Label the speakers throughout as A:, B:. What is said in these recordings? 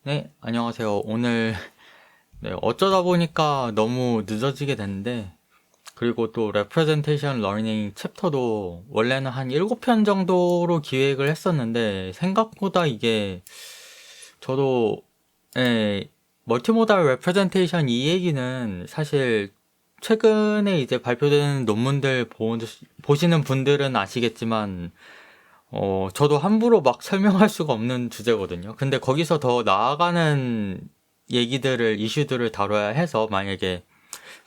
A: 네, 안녕하세요. 오늘 어쩌다 보니까 너무 늦어지게 됐는데, 그리고 또 Representation Learning 챕터도 원래는 한 7편 정도로 기획을 했었는데, 생각보다 이게 저도 멀티모달 Representation 이 얘기는 사실 최근에 이제 발표되는 논문들 보시는 분들은 아시겠지만, 저도 함부로 막 설명할 수가 없는 주제거든요. 근데 거기서 더 나아가는 이슈들을 다뤄야 해서, 만약에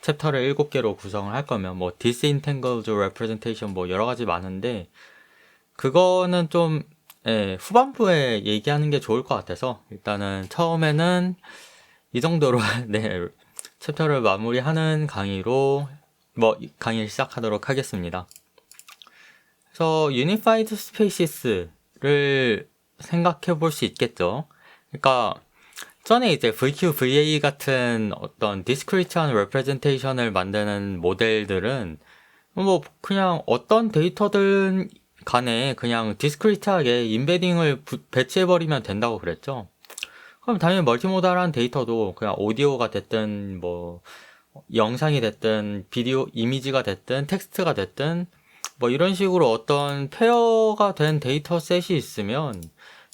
A: 챕터를 7개로 구성을 할 거면, 뭐, disentangled representation, 뭐, 여러 가지 많은데, 그거는 좀, 후반부에 얘기하는 게 좋을 것 같아서, 일단은 처음에는 이 정도로, 네, 챕터를 마무리하는 강의를 시작하도록 하겠습니다. 그래서 Unified Spaces를 생각해 볼 수 있겠죠. 그러니까 전에 이제 VQ, VA 같은 어떤 Discrete한 Representation을 만드는 모델들은 뭐 그냥 어떤 데이터든 간에 그냥 디스크리트하게 인베딩을 배치해버리면 된다고 그랬죠. 그럼 당연히 멀티모달한 데이터도 그냥 오디오가 됐든 뭐 영상이 됐든 비디오 이미지가 됐든 텍스트가 됐든 뭐 이런 식으로 어떤 페어가 된 데이터셋이 있으면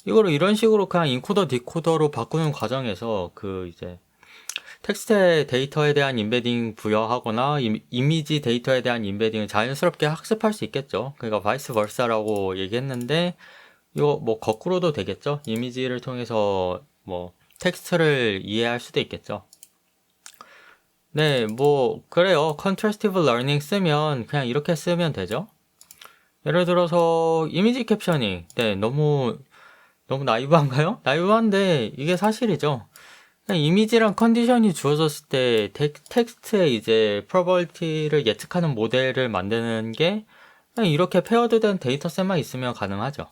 A: 이거를 이런 식으로 그냥 인코더 디코더로 바꾸는 과정에서 그 이제 텍스트 데이터에 대한 인베딩 부여하거나 이미지 데이터에 대한 인베딩을 자연스럽게 학습할 수 있겠죠. 그러니까 바이스 벌사라고 얘기했는데 이거 뭐 거꾸로도 되겠죠. 이미지를 통해서 뭐 텍스트를 이해할 수도 있겠죠. 네, 뭐 그래요. 컨트라스티브 러닝 쓰면 그냥 이렇게 쓰면 되죠. 예를 들어서 이미지 캡셔닝. 네, 너무 나이브한가요? 나이브한데 이게 사실이죠. 그냥 이미지랑 컨디션이 주어졌을 때 텍스트의 이제 프로버비리티를 예측하는 모델을 만드는 게 그냥 이렇게 페어드된 데이터셋만 있으면 가능하죠.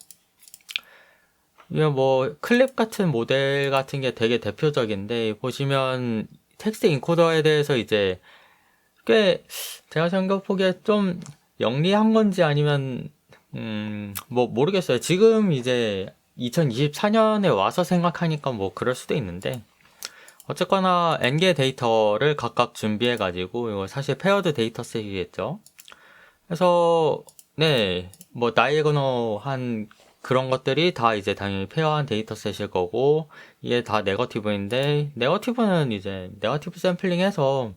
A: 이거 뭐 클립 같은 모델 같은 게 되게 대표적인데 보시면 텍스트 인코더에 대해서 이제 꽤 제가 생각보기에 좀 영리한 건지 아니면 뭐 모르겠어요. 지금 이제 2024년에 와서 생각하니까 뭐 그럴 수도 있는데 어쨌거나 n개 데이터를 각각 준비해 가지고 이거 사실 페어드 데이터셋이겠죠. 그래서 네, 뭐 다이애고널한 그런 것들이 다 이제 당연히 페어한 데이터셋일 거고 이게 다 네거티브인데 네거티브는 이제 네거티브 샘플링해서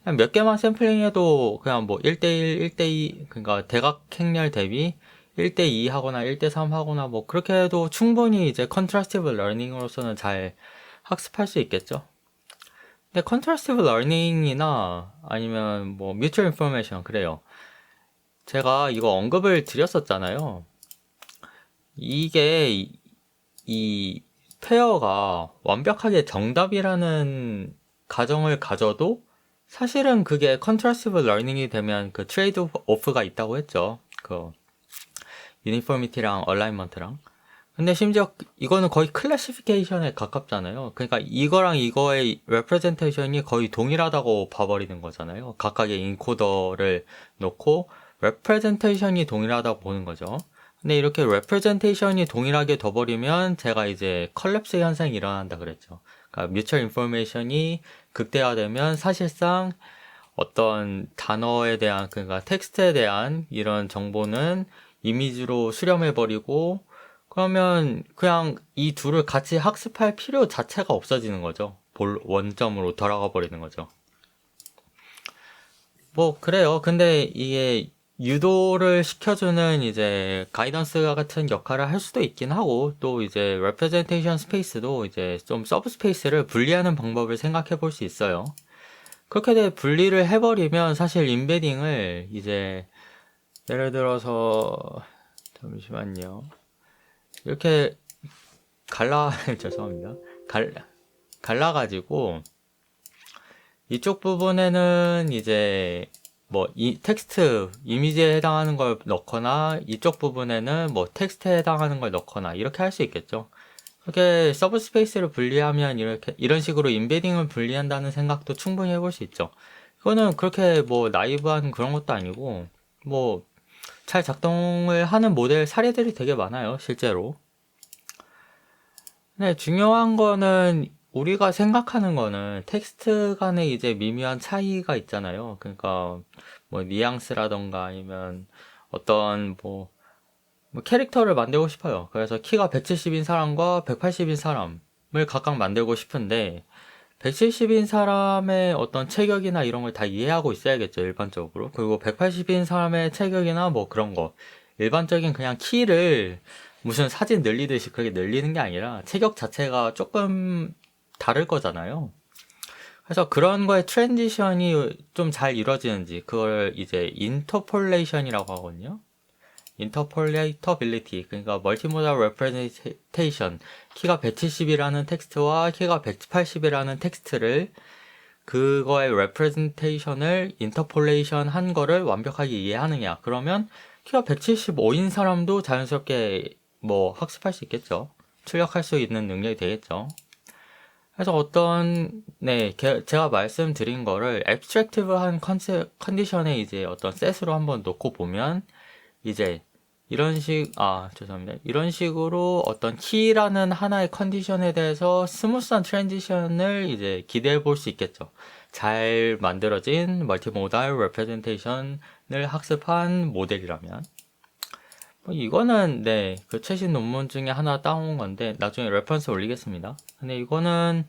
A: 그냥 몇 개만 샘플링해도 그냥 뭐 1대1, 1대2 그러니까 대각 행렬 대비 1대2 하거나 1대3 하거나 뭐 그렇게 해도 충분히 이제 컨트라스티브 러닝으로서는 잘 학습할 수 있겠죠. 근데 컨트라스티브 러닝이나 아니면 뭐 뮤추얼 인포메이션 그래요. 제가 이거 언급을 드렸었잖아요. 이게 이 페어가 완벽하게 정답이라는 가정을 가져도 사실은 그게 컨트라스티브 러닝이 되면 그 트레이드 오프가 있다고 했죠. 그 유니포미티랑 얼라이먼트랑. 근데 심지어 이거는 거의 클래시피케이션에 가깝잖아요. 그러니까 이거랑 이거의 레프레젠테이션이 거의 동일하다고 봐버리는 거잖아요. 각각의 인코더를 놓고 레프레젠테이션이 동일하다고 보는 거죠. 근데 이렇게 레프레젠테이션이 동일하게 둬버리면 제가 이제 컬랩스 현상이 일어난다 그랬죠. 그러니까 뮤추얼 인포메이션이 극대화되면 사실상 어떤 단어에 대한 그러니까 텍스트에 대한 이런 정보는 이미지로 수렴해버리고 그러면 그냥 이 둘을 같이 학습할 필요 자체가 없어지는 거죠. 원점으로 돌아가 버리는 거죠. 뭐 그래요. 근데 이게 유도를 시켜주는 이제 가이던스 같은 역할을 할 수도 있긴 하고 또 이제 레프레젠테이션 스페이스도 이제 좀 서브 스페이스를 분리하는 방법을 생각해 볼 수 있어요. 그렇게 분리를 해버리면 사실 인베딩을 이제 예를 들어서 잠시만요. 이렇게 죄송합니다. 갈, 갈라가지고 이쪽 부분에는 이제 뭐 이 텍스트 이미지에 해당하는 걸 넣거나 이쪽 부분에는 뭐 텍스트에 해당하는 걸 넣거나 이렇게 할 수 있겠죠. 그렇게 서브 스페이스를 분리하면 이렇게 이런 식으로 인베딩을 분리한다는 생각도 충분히 해볼 수 있죠. 이거는 그렇게 뭐 나이브한 그런 것도 아니고 뭐 잘 작동을 하는 모델 사례들이 되게 많아요, 실제로. 네, 중요한 거는 우리가 생각하는 거는 텍스트 간에 이제 미묘한 차이가 있잖아요. 그러니까 뭐 뉘앙스라던가 아니면 어떤 뭐 캐릭터를 만들고 싶어요. 그래서 키가 170인 사람과 180인 사람을 각각 만들고 싶은데 170인 사람의 어떤 체격이나 이런 걸 다 이해하고 있어야겠죠, 일반적으로. 그리고 180인 사람의 체격이나 뭐 그런 거. 일반적인 그냥 키를 무슨 사진 늘리듯이 그렇게 늘리는 게 아니라 체격 자체가 조금 다를 거잖아요. 그래서 그런 거에 트랜지션이 좀 잘 이루어지는지, 그걸 이제 인터폴레이션이라고 하거든요. 인터폴레이터빌리티, 그러니까 멀티모달 레프레젠테이션, 키가 170이라는 텍스트와 키가 180이라는 텍스트를 그거의 레프레젠테이션을 인터폴레이션 한 거를 완벽하게 이해하느냐. 그러면 키가 175인 사람도 자연스럽게 뭐 학습할 수 있겠죠. 출력할 수 있는 능력이 되겠죠. 그래서 제가 말씀드린 거를 앱스트랙티브한 컨디션에 이제 어떤 셋으로 한번 놓고 보면 이제 죄송합니다. 이런 식으로 어떤 키라는 하나의 컨디션에 대해서 스무스한 트랜지션을 이제 기대해 볼 수 있겠죠. 잘 만들어진 멀티모달 레프레젠테이션을 학습한 모델이라면. 이거는, 그 최신 논문 중에 하나 따온 건데, 나중에 레퍼런스 올리겠습니다. 근데 이거는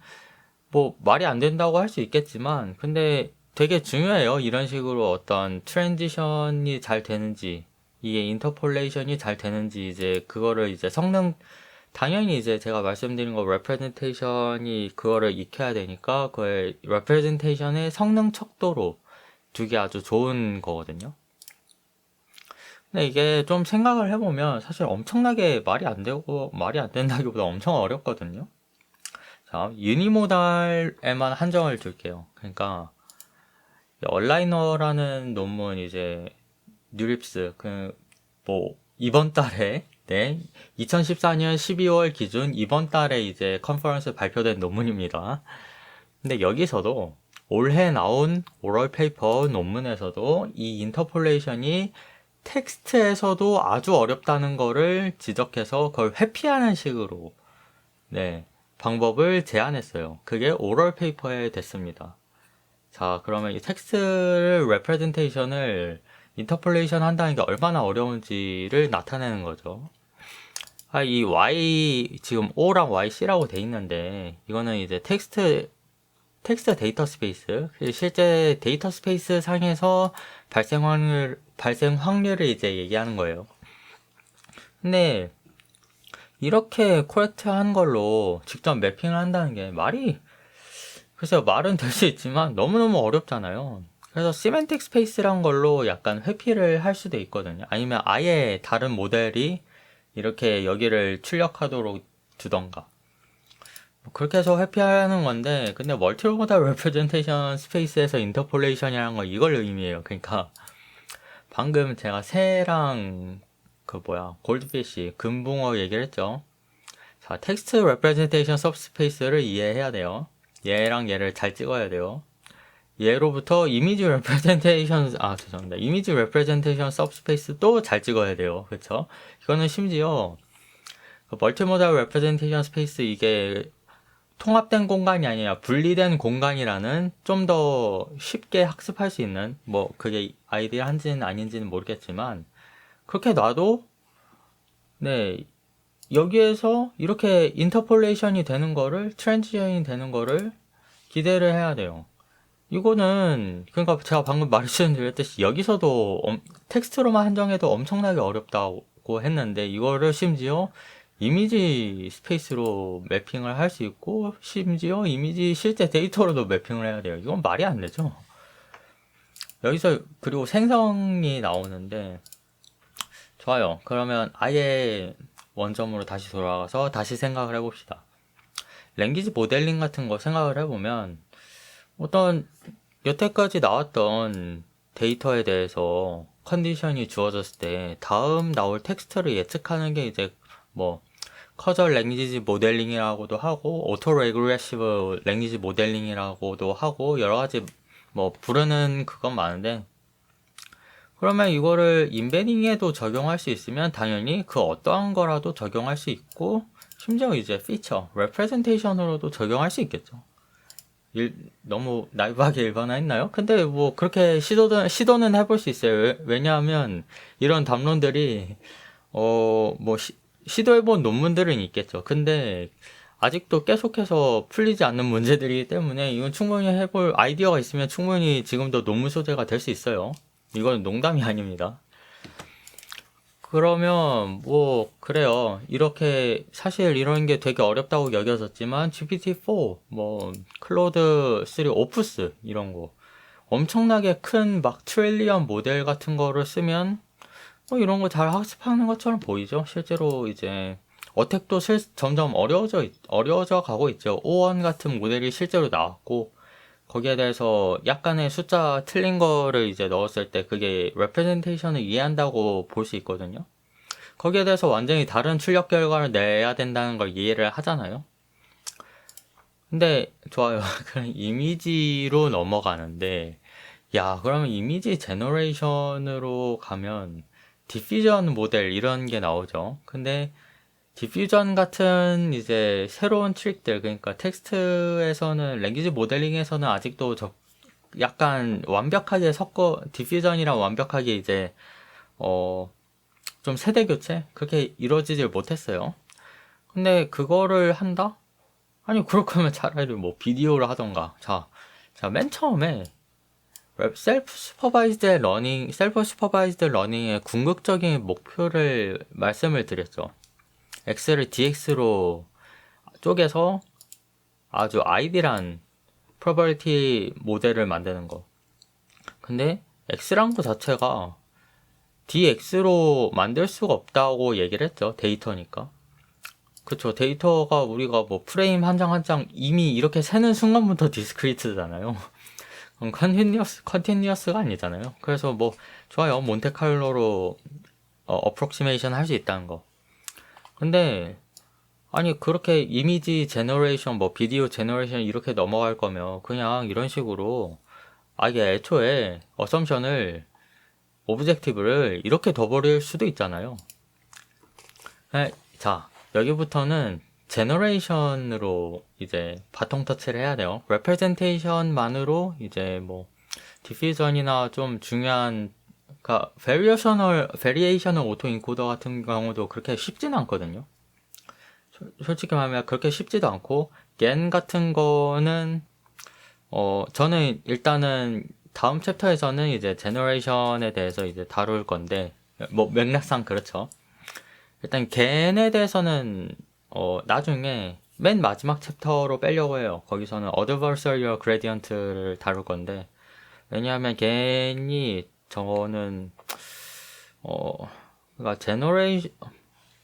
A: 뭐 말이 안 된다고 할 수 있겠지만, 근데 되게 중요해요. 이런 식으로 어떤 트랜지션이 잘 되는지, 이게 인터폴레이션이 잘 되는지, 이제 그거를 이제 당연히 이제 제가 말씀드린 거 레프레젠테이션이 그거를 익혀야 되니까, 그의 레프레젠테이션의 성능 척도로 두기 아주 좋은 거거든요. 근데 이게 좀 생각을 해보면 사실 엄청나게 말이 안 된다기보다 엄청 어렵거든요. 자, 유니모달에만 한정을 둘게요. 그러니까 얼라이너라는 논문 이제 뉴립스 이번 달에 2014년 12월 기준 이번 달에 이제 컨퍼런스 발표된 논문입니다. 근데 여기서도 올해 나온 오럴 페이퍼 논문에서도 이 인터폴레이션이 텍스트에서도 아주 어렵다는 거를 지적해서 그걸 회피하는 식으로 방법을 제안했어요. 그게 오럴 페이퍼에 됐습니다. 자, 그러면 이 텍스트 레프레젠테이션을 인터폴레이션 한다는 게 얼마나 어려운지를 나타내는 거죠. 이 Y 지금 O랑 YC라고 돼 있는데 이거는 이제 텍스트 데이터 스페이스, 실제 데이터 스페이스 상에서 발생 확률을 이제 얘기하는 거예요. 근데 이렇게 코렉트한 걸로 직접 매핑을 한다는 게 글쎄요, 말은 될 수 있지만 너무너무 어렵잖아요. 그래서 시멘틱 스페이스란 걸로 약간 회피를 할 수도 있거든요. 아니면 아예 다른 모델이 이렇게 여기를 출력하도록 두던가. 그렇게 해서 회피하는 건데, 근데 멀티모달 레프레젠테이션 스페이스에서 인터폴레이션이라는 건 이걸 의미해요. 그러니까 방금 제가 새랑 골드피쉬, 금붕어 얘기를 했죠. 자, 텍스트 레프레젠테이션 서브스페이스를 이해해야 돼요. 얘랑 얘를 잘 찍어야 돼요. 얘로부터 이미지 레프레젠테이션 서브스페이스도 잘 찍어야 돼요. 그쵸? 이거는 심지어 멀티모달 레프레젠테이션 스페이스 이게 통합된 공간이 아니라 분리된 공간이라는 좀 더 쉽게 학습할 수 있는 그게 아이디어한지는 아닌지는 모르겠지만 그렇게 놔도 여기에서 이렇게 인터폴레이션이 되는 거를 트랜지션이 되는 거를 기대를 해야 돼요. 이거는 그러니까 제가 방금 말씀드렸듯이 여기서도 텍스트로만 한정해도 엄청나게 어렵다고 했는데 이거를 심지어 이미지 스페이스로 매핑을 할 수 있고 심지어 이미지 실제 데이터로도 매핑을 해야 돼요. 이건 말이 안 되죠. 여기서 그리고 생성이 나오는데 좋아요. 그러면 아예 원점으로 다시 돌아가서 다시 생각을 해봅시다. 랭귀지 모델링 같은 거 생각을 해보면 어떤 여태까지 나왔던 데이터에 대해서 컨디션이 주어졌을 때 다음 나올 텍스트를 예측하는 게 이제 커저 랭귀지 모델링이라고도 하고 오토 레그레시브 랭귀지 모델링이라고도 하고 여러 가지 부르는 그건 많은데 그러면 이거를 인베딩에도 적용할 수 있으면 당연히 그 어떠한 거라도 적용할 수 있고 심지어 이제 피처, 레프레젠테이션으로도 적용할 수 있겠죠. 너무 나이브하게 일반화했나요? 근데 뭐 그렇게 시도는 해볼 수 있어요. 왜냐하면 이런 담론들이 뭐 시도해본 논문들은 있겠죠. 근데 아직도 계속해서 풀리지 않는 문제들이기 때문에 이건 충분히 해볼 아이디어가 있으면 충분히 지금도 논문 소재가 될 수 있어요. 이건 농담이 아닙니다. 그러면 뭐 그래요. 이렇게 사실 이런 게 되게 어렵다고 여겨졌지만 GPT-4, 뭐 클로드 3 오프스 이런 거 엄청나게 큰 막 트릴리언 모델 같은 거를 쓰면 뭐 이런 거 잘 학습하는 것처럼 보이죠. 실제로 이제 어택도 점점 어려워져 가고 있죠. O1 같은 모델이 실제로 나왔고 거기에 대해서 약간의 숫자 틀린 거를 이제 넣었을 때 그게 레프레젠테이션을 이해한다고 볼 수 있거든요. 거기에 대해서 완전히 다른 출력 결과를 내야 된다는 걸 이해를 하잖아요. 근데 좋아요. 그럼 이미지로 넘어가는데 야, 그러면 이미지 제너레이션으로 가면 디퓨전 모델 이런 게 나오죠. 근데 디퓨전 같은 이제 새로운 트릭들, 그러니까 텍스트에서는 랭귀지 모델링에서는 아직도 약간 완벽하게 디퓨전이랑 완벽하게 이제 좀 세대 교체 그렇게 이루어지질 못했어요. 근데 그거를 한다? 아니 그럴 거면 차라리 뭐 비디오를 하던가. 자, 맨 처음에 셀프 슈퍼바이즈드 러닝의 궁극적인 목표를 말씀을 드렸죠. X를 DX로 쪼개서 아주 아이디란 프로버비리티 모델을 만드는 거. 근데 X란 거 자체가 DX로 만들 수가 없다고 얘기를 했죠. 데이터니까. 그쵸. 데이터가 우리가 뭐 프레임 한 장 한 장 이미 이렇게 세는 순간부터 디스크리트잖아요. 컨티뉴어스가 아니잖아요. 그래서 뭐 좋아요. 몬테칼로로 어프록시메이션 할 수 있다는 거. 근데 아니 그렇게 이미지 제너레이션 뭐 비디오 제너레이션 이렇게 넘어갈 거면 그냥 이런 식으로 아예 애초에 어썸션을 오브젝티브를 이렇게 둬버릴 수도 있잖아요. 자, 여기부터는 제너레이션으로 이제 바통 터치를 해야 돼요. 레프레젠테이션만으로 이제 뭐 디퓨전이나 좀 중요한 그러니까 베리에이셔널 오토 인코더 같은 경우도 그렇게 쉽지는 않거든요. 솔직히 말하면 그렇게 쉽지도 않고 겐 같은 거는 저는 일단은 다음 챕터에서는 이제 제너레이션에 대해서 이제 다룰 건데 뭐 맥락상 그렇죠. 일단 겐에 대해서는 나중에 맨 마지막 챕터로 빼려고 해요. 거기서는 adversarial gradient를 다룰 건데 왜냐하면 겐이 저는 그러니까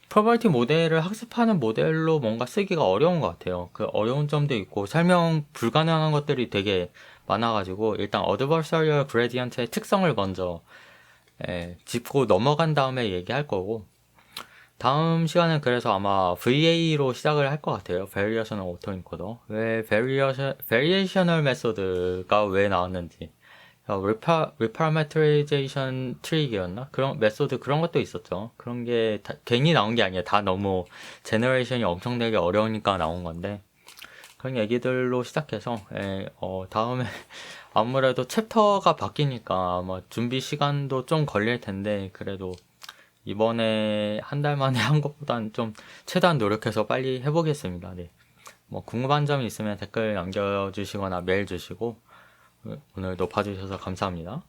A: 프로버티 모델을 학습하는 모델로 뭔가 쓰기가 어려운 것 같아요. 그 어려운 점도 있고 설명 불가능한 것들이 되게 많아가지고 일단 adversarial gradient의 특성을 먼저 짚고 넘어간 다음에 얘기할 거고 다음 시간은 그래서 아마 VA로 시작을 할 것 같아요. Variational Autoencoder. 왜 Variational 메소드가 왜 나왔는지 Reparameterization 트릭이었나? 그런 메소드 그런 것도 있었죠. 그런 게 괜히 나온 게 아니에요. 다 너무 제너레이션이 엄청나게 어려우니까 나온 건데 그런 얘기들로 시작해서 다음에 아무래도 챕터가 바뀌니까 아마 준비 시간도 좀 걸릴 텐데 그래도 이번에 한 달 만에 한 것보단 좀 최대한 노력해서 빨리 해보겠습니다. 네. 뭐 궁금한 점이 있으면 댓글 남겨주시거나 메일 주시고 오늘도 봐주셔서 감사합니다.